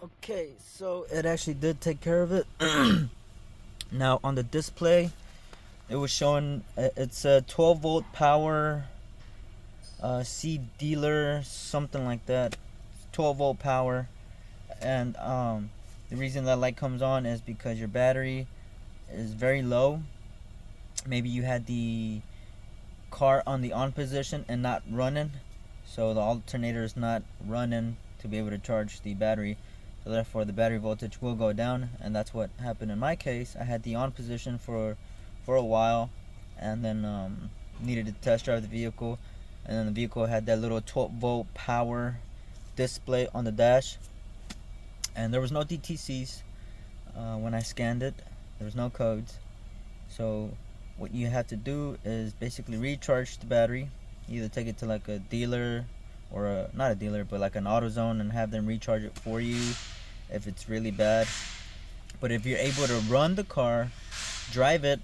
Okay, so it actually did take care of it. Now on the display, it was showing it's a 12 volt power, C dealer, something like that. 12 volt power, and the reason that light comes on is because your battery is very low. Maybe you had the car on the on position and not running, so the alternator is not running to be able to charge the battery, so therefore the battery voltage will go down. And that's what happened in my case. I had the on position for a while, and then needed to test drive the vehicle, and then the vehicle had that little 12 volt power display on the dash, and there was no DTCs. When I scanned it, there was no codes. So what you have to do is basically recharge the battery. Either take it to like a dealer, or not a dealer, but like an AutoZone, and have them recharge it for you if it's really bad. But if you're able to run the car, drive it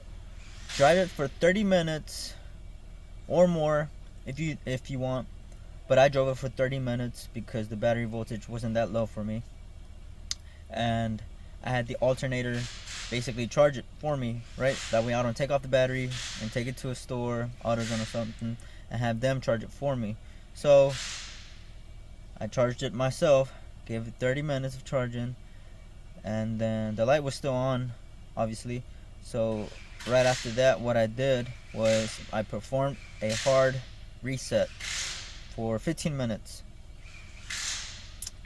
for 30 minutes or more if you want. But I drove it for 30 minutes because the battery voltage wasn't that low for me, and I had the alternator basically charge it for me, right? That way I don't take off the battery and take it to a store, AutoZone or something, and have them charge it for me. So I charged it myself, gave it 30 minutes of charging, and then the light was still on, obviously. So right after that, what I did was I performed a hard reset for 15 minutes.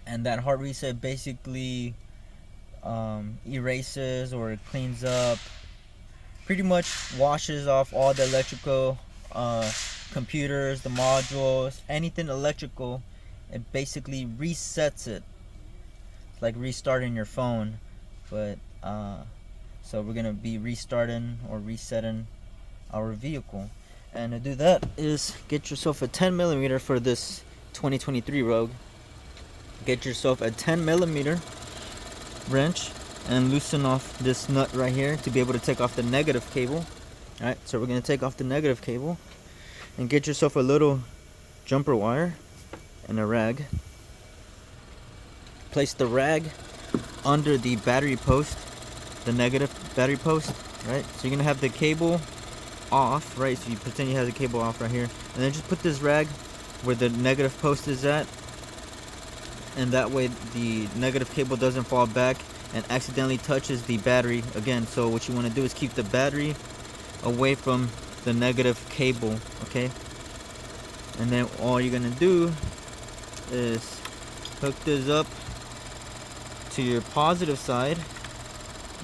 And that hard reset basically erases or cleans up, pretty much washes off all the electrical computers, the modules, anything electrical. It basically resets it. It's like restarting your phone, but so we're gonna be restarting or resetting our vehicle. And to do that is get yourself a 10 millimeter for this 2023 Rogue. Get yourself a 10 millimeter wrench and loosen off this nut right here to be able to take off the negative cable. Alright, so we're going to take off the negative cable and get yourself a little jumper wire and a rag. Place the rag under the battery post, the negative battery post, right? So you're going to have the cable off, right? So you pretend you have the cable off right here, and then just put this rag where the negative post is at, and that way the negative cable doesn't fall back and accidentally touches the battery again. So what you want to do is keep the battery away from the negative cable, okay? And then all you're gonna do is hook this up to your positive side,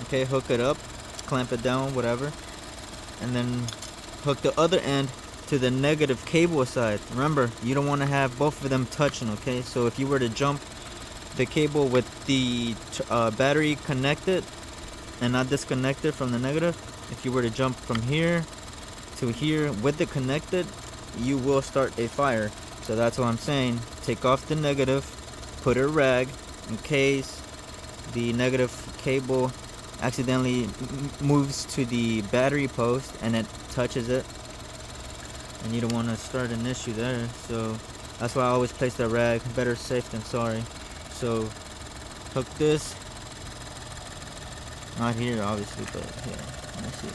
okay? Hook it up, clamp it down, whatever, and then hook the other end to the negative cable side. Remember, you don't want to have both of them touching, okay? So if you were to jump the cable with the battery connected and not disconnected from the negative, if you were to jump from here to here with it connected, you will start a fire. So that's what I'm saying. Take off the negative, put a rag in case the negative cable accidentally moves to the battery post and it touches it, and you don't want to start an issue there. So that's why I always place the rag. Better safe than sorry. So hook this, not here obviously, but here, let me see.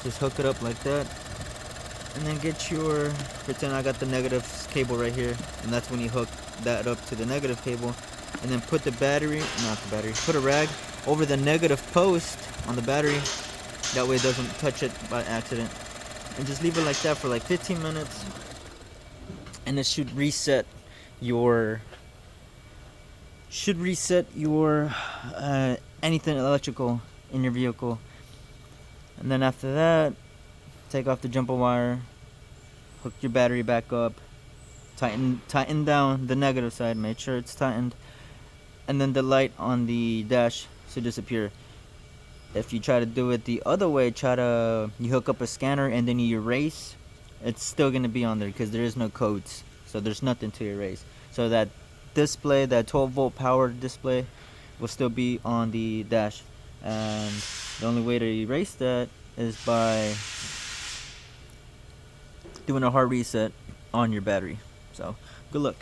Just hook it up like that, and then get your, pretend I got the negative cable right here, and that's when you hook that up to the negative cable, and then put the battery, not the battery, put a rag over the negative post on the battery, that way it doesn't touch it by accident, and just leave it like that for like 15 minutes, and it should reset your anything electrical in your vehicle. And then after that, take off the jumper wire, hook your battery back up, tighten down the negative side, make sure it's tightened, and then the light on the dash should disappear. If you try to do it the other way, you hook up a scanner and then you erase, it's still going to be on there because there is no codes, so there's nothing to erase. So that display, that 12 volt power display, will still be on the dash, and the only way to erase that is by doing a hard reset on your battery. So good luck.